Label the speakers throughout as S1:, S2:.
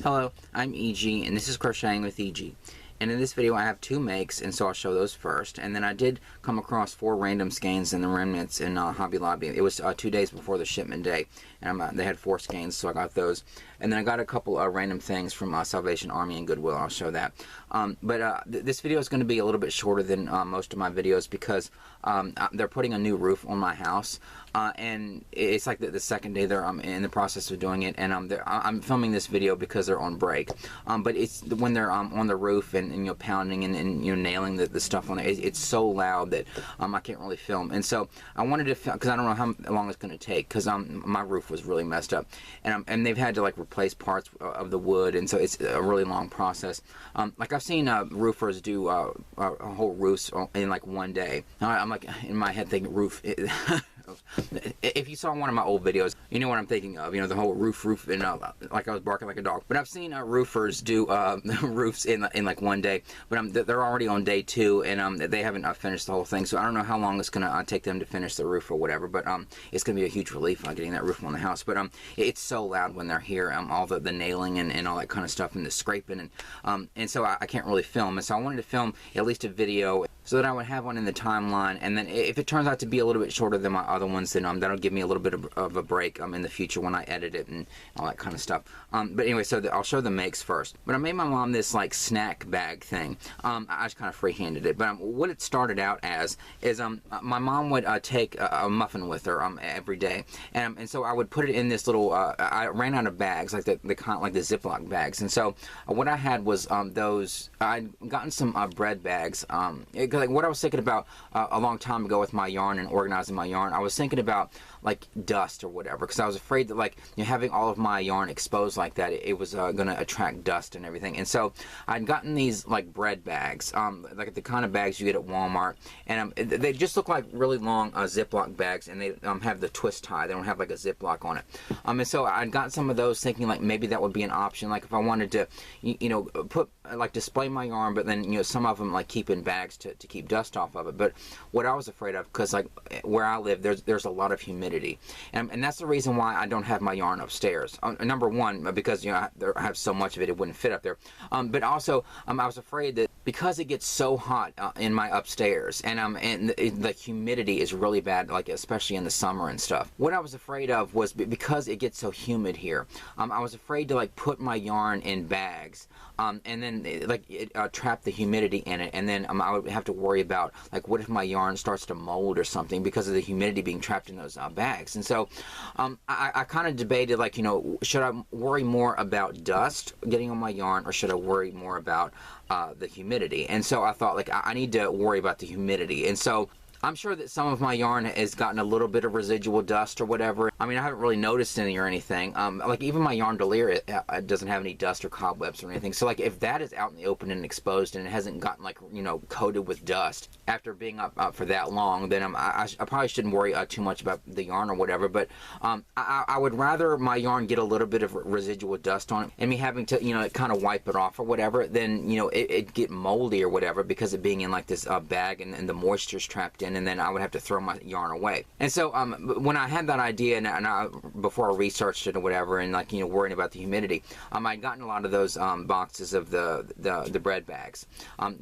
S1: Hello, I'm EG and this is Crocheting with EG. And in this video I have two makes, and so I'll show those first. And then I did come across 4 random skeins in the remnants in Hobby Lobby. It was 2 days before the shipment day, and they had 4 skeins, so I got those. And then I got a couple random things from Salvation Army and Goodwill. I'll show that. This video is going to be a little bit shorter than most of my videos because they're putting a new roof on my house. And it's like the second day they're in the process of doing it, and I'm filming this video because they're on break. But it's when they're on the roof and you know, pounding and you know, nailing the stuff on it. It's so loud that I can't really film. And so I wanted to film because I don't know how long it's going to take, because my roof was really messed up, and they've had to like replace parts of the wood, and so it's a really long process. Like I've seen roofers do whole roofs in like one day. I'm like in my head thinking roof. If you saw one of my old videos, you know what I'm thinking of. You know, the whole roof, and like I was barking like a dog. But I've seen roofers do roofs in like one day. But they're already on day 2, and they haven't finished the whole thing. So I don't know how long it's gonna take them to finish the roof or whatever. But it's gonna be a huge relief getting that roof on the house. But it's so loud when they're here. All the nailing and all that kind of stuff, and the scraping, and so I can't really film. And so I wanted to film at least a video so that I would have one in the timeline. And then if it turns out to be a little bit shorter than my other ones, then that'll give me a little bit of a break in the future when I edit it and all that kind of stuff. But anyway, so I'll show the makes first. But I made my mom this like snack bag thing. I just kind of free-handed it. But what it started out as is my mom would take a muffin with her every day, and so I would put it in this little. I ran out of bags, like the Ziploc bags, and so what I had was those. I'd gotten some bread bags. Like what I was thinking about a long time ago with my yarn and organizing my yarn, I was thinking about like dust or whatever, because I was afraid that like having all of my yarn exposed like that, it was going to attract dust and everything. And so I'd gotten these like bread bags, like the kind of bags you get at Walmart, and they just look like really long Ziploc bags, and they have the twist tie. They don't have like a Ziploc on it. And so I'd got some of those thinking like maybe that would be an option, like if I wanted to you know, put like display my yarn, but then you know, some of them like keep in bags to keep dust off of it. But what I was afraid of, because like where I live, there's a lot of humidity, and that's the reason why I don't have my yarn upstairs. Number one, because you know I have so much of it, it wouldn't fit up there. But also I was afraid that because it gets so hot in my upstairs, and the humidity is really bad, like especially in the summer and stuff. What I was afraid of was because it gets so humid here, I was afraid to like put my yarn in bags, and then it trap the humidity in it, and then I would have to worry about like what if my yarn starts to mold or something because of the humidity being trapped in those bags. And so I kind of debated, like, you know, should I worry more about dust getting on my yarn, or should I worry more about the humidity? And so I thought like I need to worry about the humidity. And so I'm sure that some of my yarn has gotten a little bit of residual dust or whatever. I mean, I haven't really noticed any or anything. Like even my yarndelier, it doesn't have any dust or cobwebs or anything. So like if that is out in the open and exposed and it hasn't gotten like, you know, coated with dust after being up for that long, then I probably shouldn't worry too much about the yarn or whatever. But I would rather my yarn get a little bit of residual dust on it and me having to, you know, kind of wipe it off or whatever, than, you know, it get moldy or whatever because of being in like this bag, and the moisture's trapped in, and then I would have to throw my yarn away. And so when I had that idea, and before I researched it or whatever, and like, you know, worrying about the humidity, I'd gotten a lot of those boxes of the bread bags,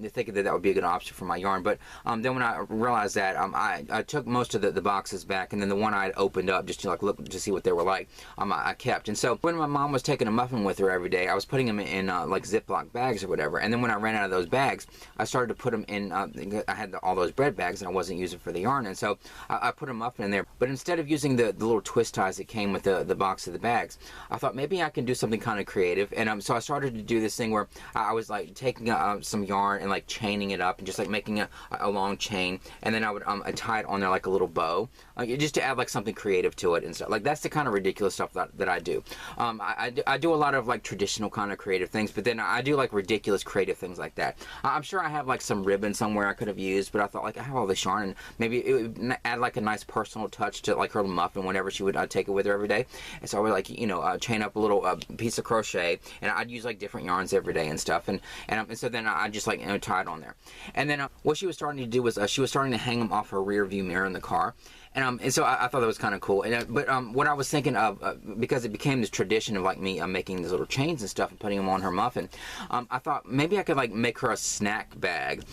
S1: thinking that would be a good option for my yarn. But then when I realized that, I took most of the boxes back, and then the one I had opened up just to like look to see what they were like, I kept. And so when my mom was taking a muffin with her every day, I was putting them in like Ziploc bags or whatever. And then when I ran out of those bags, I started to put them in. I had all those bread bags, and I wasn't using for the yarn, and so I put them up in there. But instead of using the little twist ties that came with the box of the bags, I thought maybe I can do something kind of creative. And so I started to do this thing where I was like taking some yarn and like chaining it up, and just like making a long chain, and then I would tie it on there like a little bow, just to add like something creative to it and stuff. Like that's the kind of ridiculous stuff that I do. I do a lot of like traditional kind of creative things, but then I do like ridiculous creative things like that. I'm sure I have like some ribbon somewhere I could have used, but I thought like I have all this yarn, and maybe it would add like a nice personal touch to like her muffin whenever she would take it with her every day. And so I would like, you know, chain up a little piece of crochet, and I'd use like different yarns every day and stuff. And so then I just like, you know, tie it on there. And then what she was starting to do was she was starting to hang them off her rear view mirror in the car. And so I thought that was kind of cool. But what I was thinking of, because it became this tradition of like me making these little chains and stuff and putting them on her muffin, I thought maybe I could like make her a snack bag,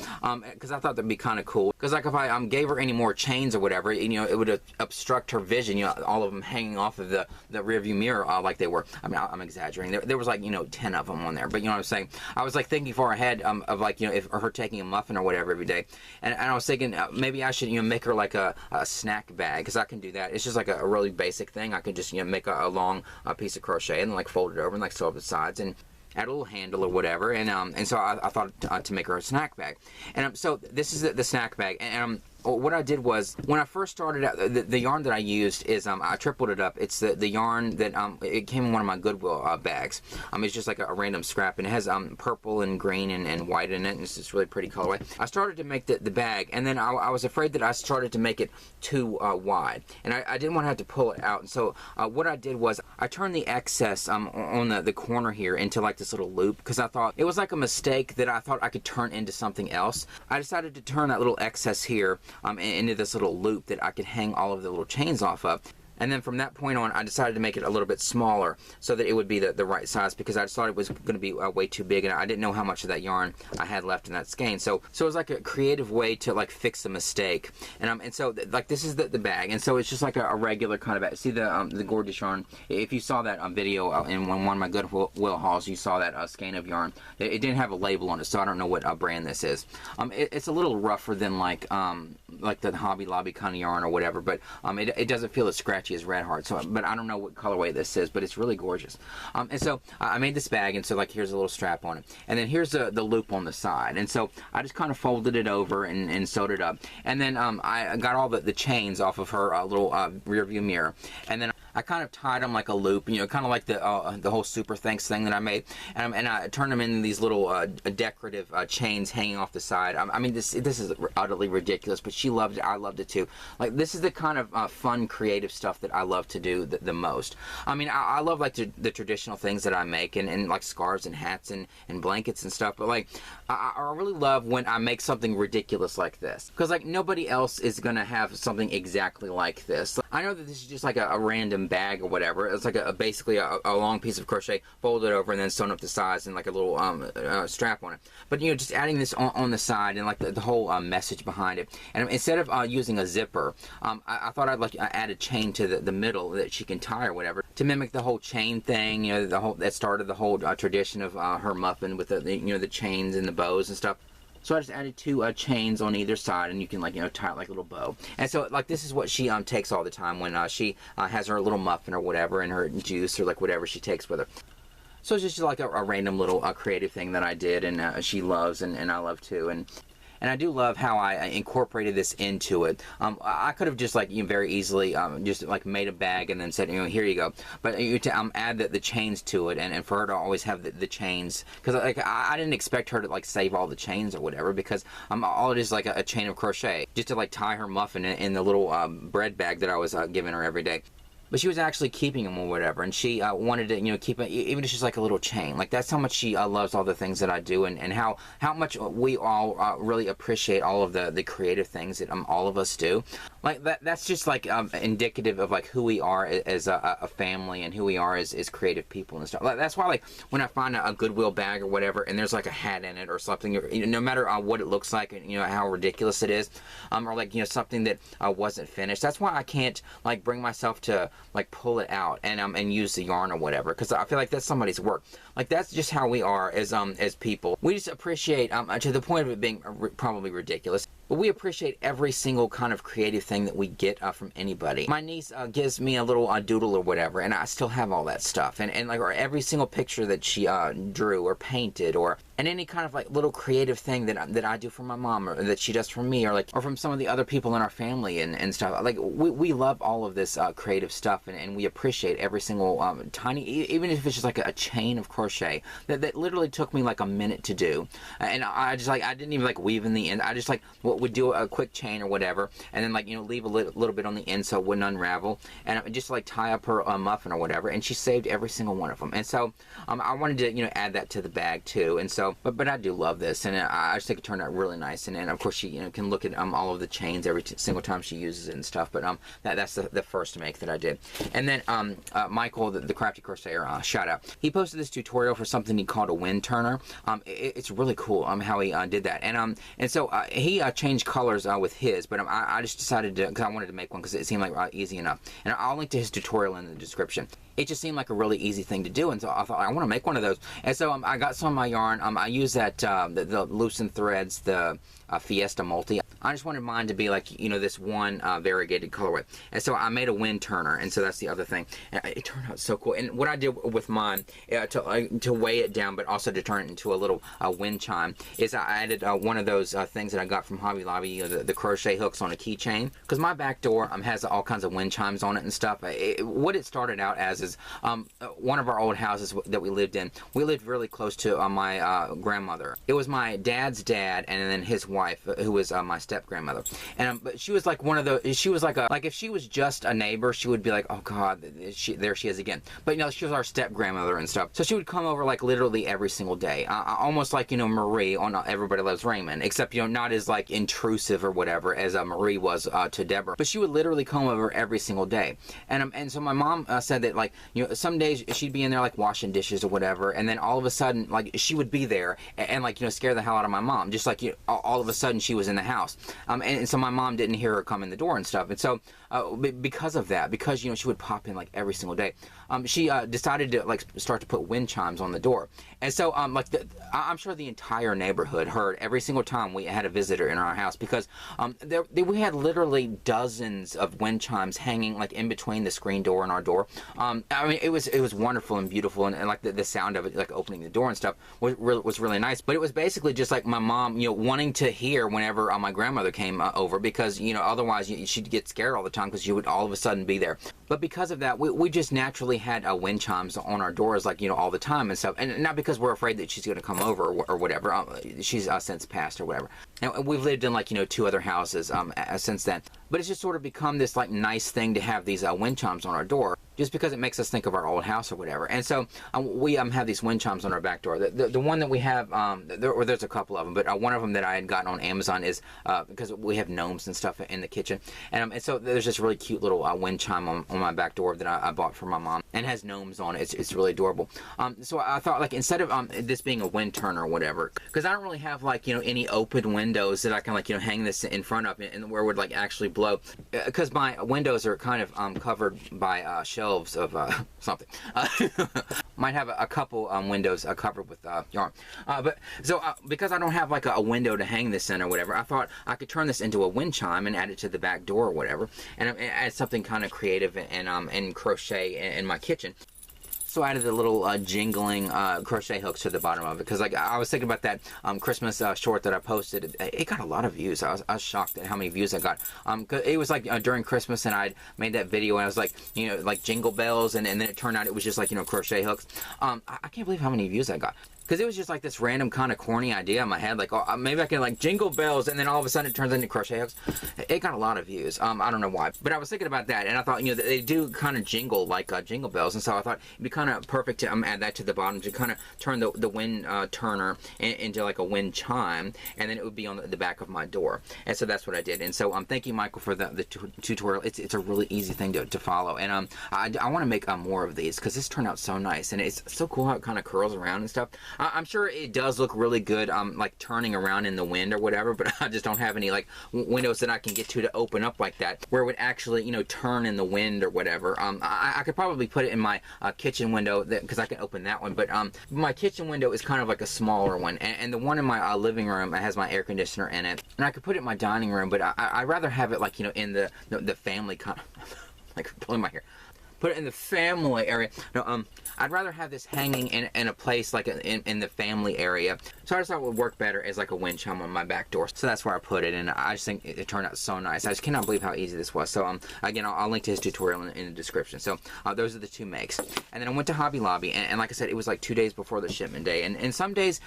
S1: because I thought that'd be kind of cool. Because like if I gave her any more chains or whatever, you know, it would obstruct her vision. You know, all of them hanging off of the rear view mirror like they were. I mean, I'm exaggerating. There was like, you know, 10 of them on there. But you know what I'm saying? I was like thinking far ahead of like, you know, if her taking a muffin or whatever every day, and I was thinking maybe I should, you know, make her like a snack bag, because I can do that. It's just like a really basic thing. I can just, you know, make a long piece of crochet and like fold it over and like sew up the sides and add a little handle or whatever. And so I thought to make her a snack bag. And so this is the snack bag. And what I did was, when I first started out, the yarn that I used is, I tripled it up. It's the yarn that, it came in one of my Goodwill bags. It's just like a random scrap, and it has purple and green and white in it, and it's just really pretty colorway. I started to make the bag, and then I was afraid that I started to make it too wide, and I didn't want to have to pull it out. And so what I did was, I turned the excess on the corner here into like this little loop, because I thought it was like a mistake that I thought I could turn into something else. I decided to turn that little excess here into this little loop that I could hang all of the little chains off of. And then from that point on, I decided to make it a little bit smaller so that it would be the right size, because I just thought it was going to be way too big, and I didn't know how much of that yarn I had left in that skein. So it was like a creative way to like fix a mistake. And so like this is the bag, and so it's just like a regular kind of bag. See the gorgeous yarn. If you saw that video in one of my Goodwill hauls, you saw that skein of yarn. It didn't have a label on it, so I don't know what brand this is. It's a little rougher than like the Hobby Lobby kind of yarn or whatever, but it doesn't feel as scratchy as Red Heart. So, but I don't know what colorway this is, but it's really gorgeous. And so I made this bag, and so like here's a little strap on it, and then here's the loop on the side, and so I just kind of folded it over and sewed it up, and then I got all the chains off of her little rear view mirror, and then I kind of tied them like a loop, you know, kind of like the whole Super Thanks thing that I made, and I turned them into these little decorative chains hanging off the side. I mean, this is utterly ridiculous, but she loved it. I loved it too. Like, this is the kind of fun, creative stuff that I love to do the most. I mean, I love like the traditional things that I make, and like scarves and hats and blankets and stuff, but like I really love when I make something ridiculous like this, because like nobody else is gonna have something exactly like this. I know that this is just like a random bag or whatever. It's like basically a long piece of crochet folded over and then sewn up the sides and like a little strap on it. But you know, just adding this on the side and like the whole message behind it. And instead of using a zipper, I thought I'd like add a chain to the middle that she can tie or whatever to mimic the whole chain thing. You know, that started the whole tradition of her muffin with the chains and the bows and stuff. So I just added 2 chains on either side, and you can like, you know, tie it like a little bow. And so like this is what she takes all the time when she has her little muffin or whatever, and her juice or like whatever she takes with her. So it's just like a random little creative thing that I did, and she loves, and I love too. And I do love how I incorporated this into it. I could have just like, you know, very easily just like made a bag and then said, you know, here you go. But you add the chains to it, and for her to always have the chains, because like I didn't expect her to like save all the chains or whatever, because all it is like a chain of crochet just to like tie her muffin in the little bread bag that I was giving her every day. But she was actually keeping them or whatever, and she wanted to, you know, keep it, even if it's just like a little chain. Like, that's how much she loves all the things that I do, and how much we all really appreciate all of the creative things that all of us do. Like, that's just like indicative of like who we are as a family, and who we are as creative people and stuff. Like, that's why, like, when I find a Goodwill bag or whatever, and there's like a hat in it or something, you know, no matter what it looks like, and you know how ridiculous it is, or like, you know, something that wasn't finished. That's why I can't like bring myself to like pull it out and use the yarn or whatever, because I feel like that's somebody's work. Like, that's just how we are as people. We just appreciate to the point of it being probably ridiculous, but we appreciate every single kind of creative thing that we get from anybody. My niece gives me a little doodle or whatever, and I still have all that stuff, and like, or every single picture that she drew or painted, and any kind of like little creative thing that I do for my mom, or that she does for me, or from some of the other people in our family and stuff. Like, we love all of this creative stuff, and we appreciate every single tiny, even if it's just like a chain of crochet that literally took me like a minute to do, and I just like, I didn't even like weave in the end. I just like would do a quick chain or whatever, and then like, you know, leave a little bit on the end so it wouldn't unravel, and just like tie up her muffin or whatever, and she saved every single one of them. And so I wanted to, you know, add that to the bag too. And so So, but I do love this, and I just think it turned out really nice. And of course, she can look at all of the chains every single time she uses it and stuff. But that's the first make that I did. And then Michael, the Crafty Crocheter, shout out. He posted this tutorial for something he called a wind turner. It's really cool how he did that. And so he changed colors with his, but I just decided to, because I wanted to make one because it seemed like easy enough. And I'll link to his tutorial in the description. It just seemed like a really easy thing to do, and so I thought I want to make one of those. And so I got some of my yarn. I used that the loosened threads, the Fiesta Multi. I just wanted mine to be like, you know, this one variegated colorway. And so I made a wind turner, and so that's the other thing. And it turned out so cool. And what I did with mine to weigh it down, but also to turn it into a little wind chime, is I added one of those things that I got from Hobby Lobby, you know, the crochet hooks on a keychain. Because my back door has all kinds of wind chimes on it and stuff. What it started out as is one of our old houses that we lived in. We lived really close to my grandmother. It was my dad's dad, and then his wife, who was my step grandmother. And but she was like one of those. She was like if she was just a neighbor, she would be like, oh God, there she is again. But you know, she was our step grandmother and stuff. So she would come over like literally every single day, almost like, you know, Marie on Everybody Loves Raymond, except, you know, not as like intrusive or whatever as Marie was to Deborah. But she would literally come over every single day. And so my mom said that, like, you know, some days she'd be in there like washing dishes or whatever, and then all of a sudden, like, she would be there and like, you know, scare the hell out of my mom, just like, you know, all of a sudden she was in the house. And so my mom didn't hear her come in the door and stuff. And so because of that, because, you know, she would pop in like every single day, she decided to like start to put wind chimes on the door. And so like I'm sure the entire neighborhood heard every single time we had a visitor in our house, because we had literally dozens of wind chimes hanging like in between the screen door and our door. I mean, it was wonderful and beautiful, and like the sound of it, like opening the door and stuff, was really nice. But it was basically just like my mom, you know, wanting to hear whenever my grandmother came over, because, you know, otherwise she'd get scared all the time because she would all of a sudden be there. But because of that, we just naturally had wind chimes on our doors, like, you know, all the time and stuff. And not because we're afraid that she's going to come over or whatever. She's since passed or whatever. And we've lived in like, you know, 2 other houses since then. But it's just sort of become this like nice thing to have these wind chimes on our door, just because it makes us think of our old house or whatever. And so we have these wind chimes on our back door. The one that we have, there's a couple of them, but one of them that I had gotten on Amazon is because we have gnomes and stuff in the kitchen. And so there's this really cute little wind chime on my back door that I bought for my mom, and has gnomes on it. It's really adorable. So I thought, like, instead of this being a wind turner or whatever, because I don't really have like, you know, any open windows that I can like, you know, hang this in front of and where it would like actually blow, because my windows are kind of covered by shelves of something. Might have a couple windows covered with yarn. But so because I don't have like a window to hang this in or whatever, I thought I could turn this into a wind chime and add it to the back door or whatever, and add something kind of creative and crochet in my kitchen. So I added the little jingling crochet hooks to the bottom of it, because like I was thinking about that Christmas short that I posted. It got a lot of views. I was shocked at how many views I got. Cause it was like during Christmas, and I made that video, and I was like, you know, like jingle bells, and then it turned out it was just like, you know, crochet hooks. I can't believe how many views I got. Because it was just like this random kind of corny idea in my head, like, oh, maybe I can like jingle bells, and then all of a sudden it turns into crochet hooks. It got a lot of views. I don't know why, but I was thinking about that, and I thought, you know, they do kind of jingle like jingle bells, and so I thought it'd be kind of perfect to add that to the bottom to kind of turn the wind turner into like a wind chime, and then it would be on the back of my door. And so that's what I did. And so thank you, Michael, for the tutorial. It's a really easy thing to follow, and I want to make more of these, because this turned out so nice, and it's so cool how it kind of curls around and stuff. I'm sure it does look really good, like turning around in the wind or whatever, but I just don't have any like windows that I can get to open up like that, where it would actually, you know, turn in the wind or whatever. I could probably put it in my kitchen window, because I can open that one, but my kitchen window is kind of like a smaller one, and the one in my living room has my air conditioner in it, and I could put it in my dining room, but I'd rather have it like, you know, in the family kind of like pulling my hair. Put it in the family area. No, I'd rather have this hanging in a place like in the family area. So I just thought it would work better as like a wind chime on my back door. So that's where I put it, and I just think it turned out so nice. I just cannot believe how easy this was. So again, I'll link to his tutorial in the description. So those are the 2 makes. And then I went to Hobby Lobby, and like I said, it was like 2 days before the shipment day. And some days,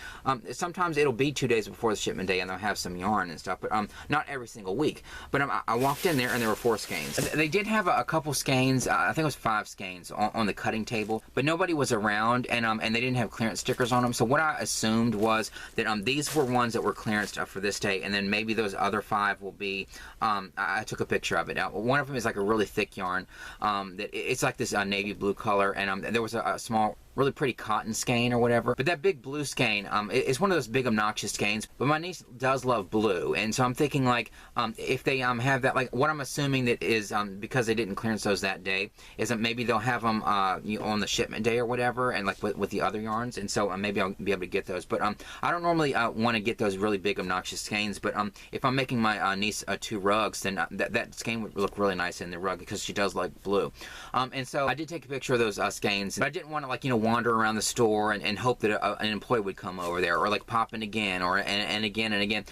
S1: sometimes it'll be 2 days before the shipment day, and they'll have some yarn and stuff, but not every single week. But I walked in there, and there were 4 skeins. They did have a couple skeins. I think it was 5 skeins on the cutting table, but nobody was around, and they didn't have clearance stickers on them. So what I assumed was that these were ones that were clearanced for this day, and then maybe those other 5 will be. I took a picture of it. One of them is like a really thick yarn. That it's like this navy blue color, and there was a small, really pretty cotton skein or whatever. But that big blue skein is one of those big obnoxious skeins. But my niece does love blue, and so I'm thinking like if they have that, like what I'm assuming that is because they didn't clearance those that day is that maybe they'll have them on the shipment day or whatever, and like with the other yarns, and so maybe I'll be able to get those. But I don't normally want to get those really big obnoxious skeins. But if I'm making my niece 2 rugs, then that skein would look really nice in the rug because she does like blue. And so I did take a picture of those skeins, but I didn't want to, like, wander around the store and hope that an employee would come over there, or like pop in again, or and again and again,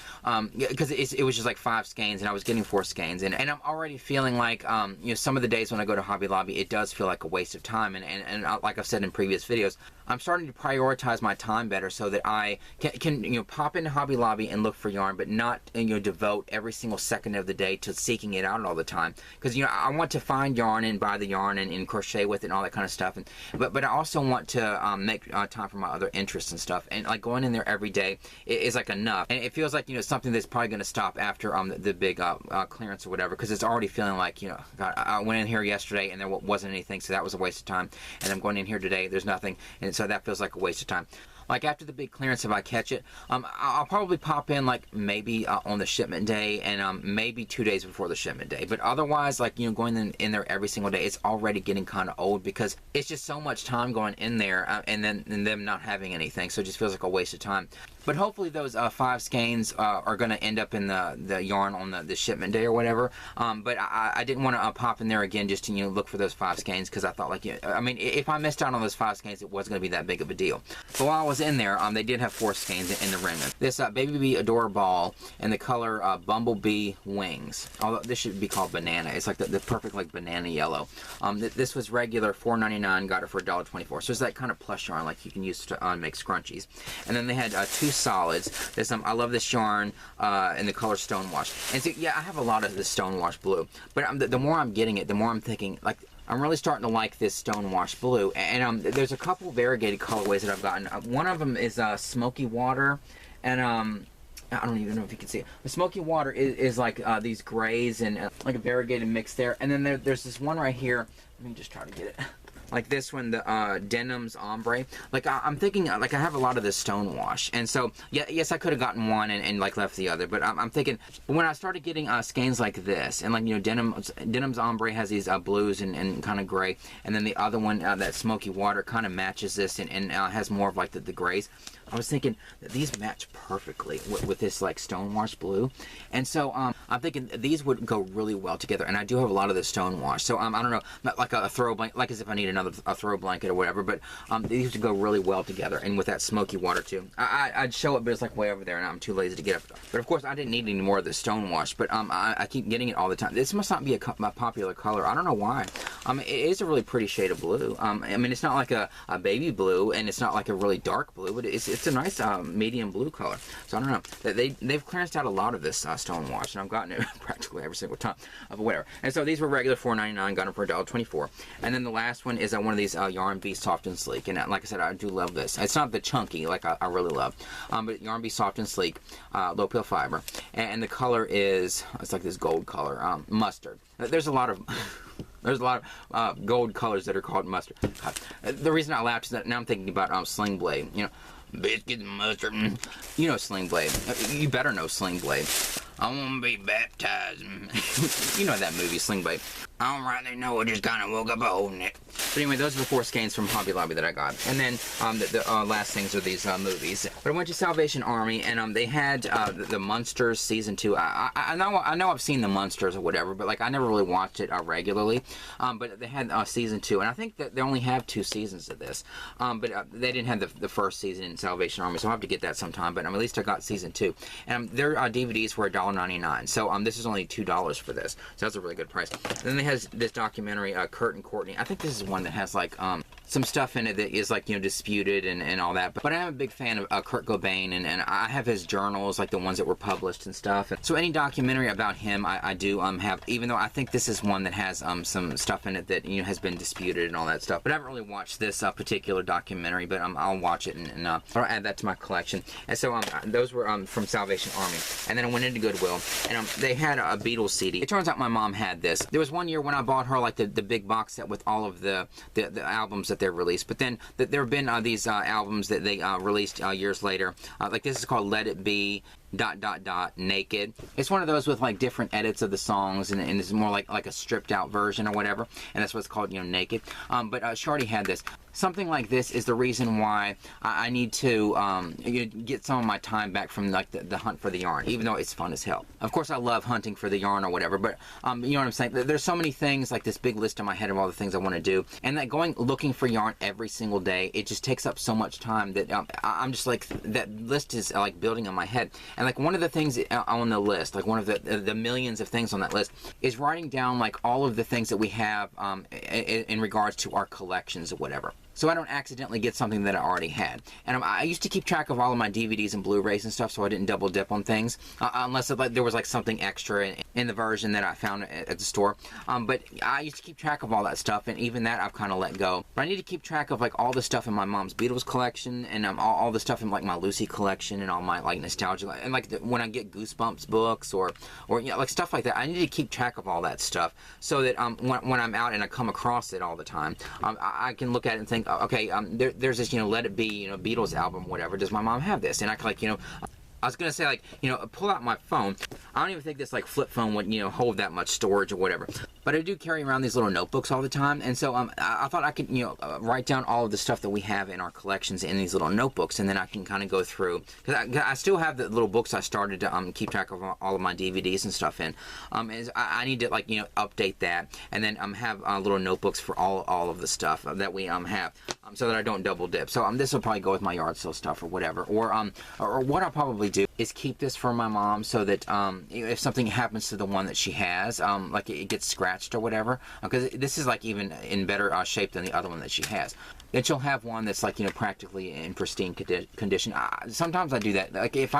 S1: because it was just like 5 skeins, and I was getting 4 skeins, and I'm already feeling like some of the days when I go to Hobby Lobby, it does feel like a waste of time, and like I've said in previous videos, I'm starting to prioritize my time better so that I can pop into Hobby Lobby and look for yarn, but not devote every single second of the day to seeking it out all the time, because I want to find yarn and buy the yarn and crochet with it and all that kind of stuff, but I also want to make time for my other interests and stuff, and like going in there every day is like enough, and it feels like something that's probably going to stop after the big clearance or whatever, because it's already feeling like God, I went in here yesterday and there wasn't anything, so that was a waste of time, and I'm going in here today, there's nothing, and so that feels like a waste of time. Like after the big clearance, if I catch it, I'll probably pop in like maybe on the shipment day, and maybe 2 days before the shipment day. But otherwise, like going in there every single day, it's already getting kind of old, because it's just so much time going in there, and them not having anything. So it just feels like a waste of time. But hopefully those 5 skeins are going to end up in the yarn on the shipment day or whatever. But I didn't want to pop in there again just to look for those 5 skeins, because I thought, like, I mean, if I missed out on those 5 skeins, it wasn't going to be that big of a deal. But while I was in there, they did have 4 skeins in the remnant. This Baby Bee Adore Ball in the color Bumblebee Wings. Although this should be called Banana. It's like the perfect like banana yellow. This was regular $4.99. Got it for $1.24. So it's that kind of plush yarn like you can use to make scrunchies. And then they had 2 solids. This I love this yarn in the color Stonewash. And so yeah, I have a lot of this Stonewash blue. But the more I'm getting it, the more I'm thinking, like, I'm really starting to like this Stonewash blue, and there's a couple variegated colorways that I've gotten. One of them is Smoky Water, and I don't even know if you can see it. The Smoky Water is like these grays and like a variegated mix there, and then there's this one right here. Let me just try to get it. Like this one, the Denim's Ombre. Like I'm thinking, like I have a lot of this Stonewash, and so yeah, yes, I could have gotten one and like left the other, but I'm thinking when I started getting skeins like this, and like Denim's Ombre has these blues and kind of gray, and then the other one, that Smoky Water, kind of matches this and has more of like the grays. I was thinking that these match perfectly with this like Stonewash blue, and so I'm thinking these would go really well together. And I do have a lot of this Stonewash, so I don't know, not like a throw blanket, like as if I need a throw blanket or whatever, but these would go really well together, and with that Smoky Water too. I'd show it, but it's like way over there, and I'm too lazy to get up. But of course, I didn't need any more of the Stonewash, but I keep getting it all the time. This must not be a popular color. I don't know why. It is a really pretty shade of blue. I mean, it's not like a baby blue, and it's not like a really dark blue, but it's a nice medium blue color. So I don't know. They've clearanced out a lot of this Stonewash, and I've gotten it practically every single time. Whatever. And so these were regular $4.99, got them for $1.24. And then the last one is one of these Yarn Bee Soft and Sleek. And like I said, I do love this. It's not the chunky like I really love, but Yarn Bee Soft and Sleek, low peel fiber, and the color is, it's like this gold color, mustard. There's a lot of gold colors that are called mustard. God. The reason I laughed is that now I'm thinking about Sling Blade. Biscuits and mustard. Sling Blade. You better know Sling Blade. I want to be baptized. You know that movie, Sling Blade. I don't really know, I just kind of woke up holding it. But anyway, those are the 4 skeins from Hobby Lobby that I got. And then the last things are these movies. But I went to Salvation Army, and they had the Munsters Season 2. I know I've seen the Munsters or whatever, but like I never really watched it regularly. But they had Season 2, and I think that they only have 2 seasons of this. But they didn't have the first season in Salvation Army, so I'll have to get that sometime. But at least I got Season 2. And their DVDs were $1.99. So this is only $2 for this. So that's a really good price. And then they has this documentary, Kurt and Courtney. I think this is one that has like some stuff in it that is like, you know, disputed and all that. But I am a big fan of Kurt Cobain, and I have his journals, like the ones that were published and stuff. And so any documentary about him, I do have, even though I think this is one that has some stuff in it that, you know, has been disputed and all that stuff. But I haven't really watched this particular documentary, but I'll watch it and I'll add that to my collection. And so those were from Salvation Army. And then I went into Goodwill, and they had a Beatles CD. It turns out my mom had this. There was one year when I bought her like the big box set with all of the albums that they released. But then there have been these albums that they released years later. Like this is called Let It Be, ... Naked. It's one of those with like different edits of the songs, and it's more like a stripped out version or whatever, and that's what it's called, you know, Naked. But Shardy had this. Something like this is the reason why I need to get some of my time back from like the hunt for the yarn, even though it's fun as hell. Of course, I love hunting for the yarn or whatever, but you know what I'm saying? There's so many things, like this big list in my head of all the things I want to do, and that looking for yarn every single day, it just takes up so much time that I'm just like, that list is like building in my head. And like one of the things on the list, like one of the millions of things on that list, is writing down like all of the things that we have in regards to our collections or whatever. So I don't accidentally get something that I already had. And I used to keep track of all of my DVDs and Blu-rays and stuff, so I didn't double dip on things, unless there was like something extra in the version that I found at the store. But I used to keep track of all that stuff, and even that I've kind of let go. But I need to keep track of like all the stuff in my mom's Beatles collection, and all the stuff in like my Lucy collection, and all my like nostalgia, and like when I get Goosebumps books or you know, like stuff like that. I need to keep track of all that stuff so that when I'm out and I come across it all the time, I can look at it and think, okay, there's this, you know, Let It Be, you know, Beatles album, whatever. Does my mom have this? And I can, like, you know, I was going to say, like, you know, pull out my phone. I don't even think this, like, flip phone would, you know, hold that much storage or whatever. But I do carry around these little notebooks all the time. And so I thought I could, you know, write down all of the stuff that we have in our collections in these little notebooks. And then I can kind of go through. Because I still have the little books I started to keep track of all of my DVDs and stuff in. I need to, like, you know, update that. And then have little notebooks for all of the stuff that we have. So that I don't double dip. So this will probably go with my yard sale stuff or whatever. Or what I'll probably do is keep this for my mom so that if something happens to the one that she has, like it gets scratched or whatever, because this is like even in better shape than the other one that she has. Then she'll have one that's like, you know, practically in pristine condition. Sometimes I do that. Like if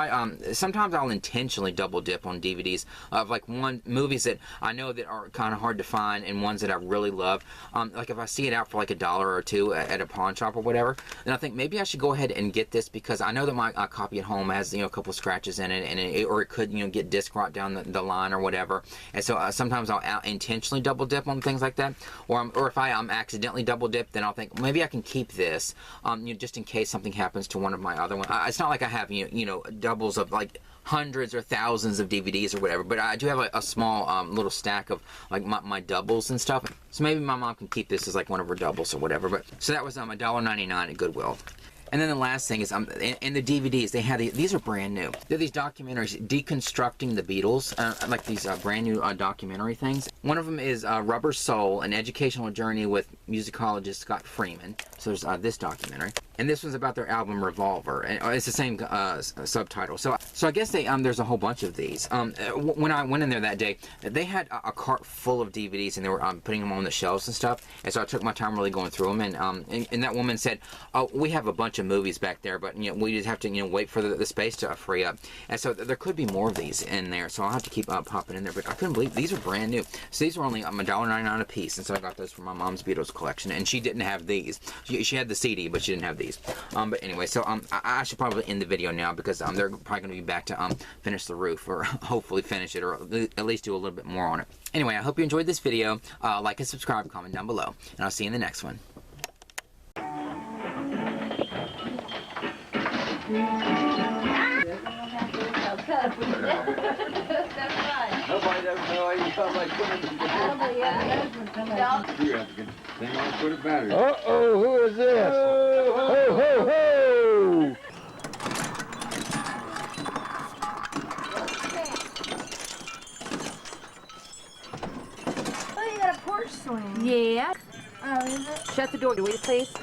S1: sometimes I'll intentionally double dip on DVDs of like movies that I know that are kind of hard to find and ones that I really love. Like if I see it out for like $1 or $2 at a pawn shop or whatever, then I think maybe I should go ahead and get this, because I know that my copy at home has, you know, a couple scratches in it, and or it could, you know, get disc rot down the line or whatever. And so sometimes I'll intentionally double dip on things like that, or if I accidentally double dip, then I'll think maybe I can keep this, you know, just in case something happens to one of my other ones. It's not like I have, you know, doubles of like hundreds or thousands of DVDs or whatever, but I do have a small little stack of like my doubles and stuff. So maybe my mom can keep this as like one of her doubles or whatever. But so that was $1.99 at Goodwill. And then the last thing is, in the DVDs, they have these are brand new. They're these documentaries deconstructing the Beatles, like these brand new documentary things. One of them is Rubber Soul, an educational journey with musicologist Scott Freeman. So there's this documentary. And this one's about their album Revolver, and it's the same subtitle. So I guess there's a whole bunch of these. When I went in there that day, they had a cart full of DVDs, and they were putting them on the shelves and stuff. And so I took my time really going through them. And that woman said, "Oh, we have a bunch of movies back there, but you know, we just have to, you know, wait for the space to free up." And so there could be more of these in there. So I'll have to keep popping in there. But I couldn't believe these are brand new. So these were only $1.99 a piece, and so I got those from my mom's Beatles collection. And she didn't have these. She had the CD, but she didn't have these. But anyway, so I should probably end the video now, because they're probably going to be back to finish the roof, or hopefully finish it, or at least do a little bit more on it. Anyway, I hope you enjoyed this video. Like and subscribe, comment down below, and I'll see you in the next one.
S2: Nobody doesn't know how you felt like putting it together. You have to get the thing on for the battery. Uh-oh, who is this? Ho, ho, ho!
S3: Oh, you got a porch swing.
S4: Yeah.
S3: Oh, is it?
S4: Shut the door, will you please?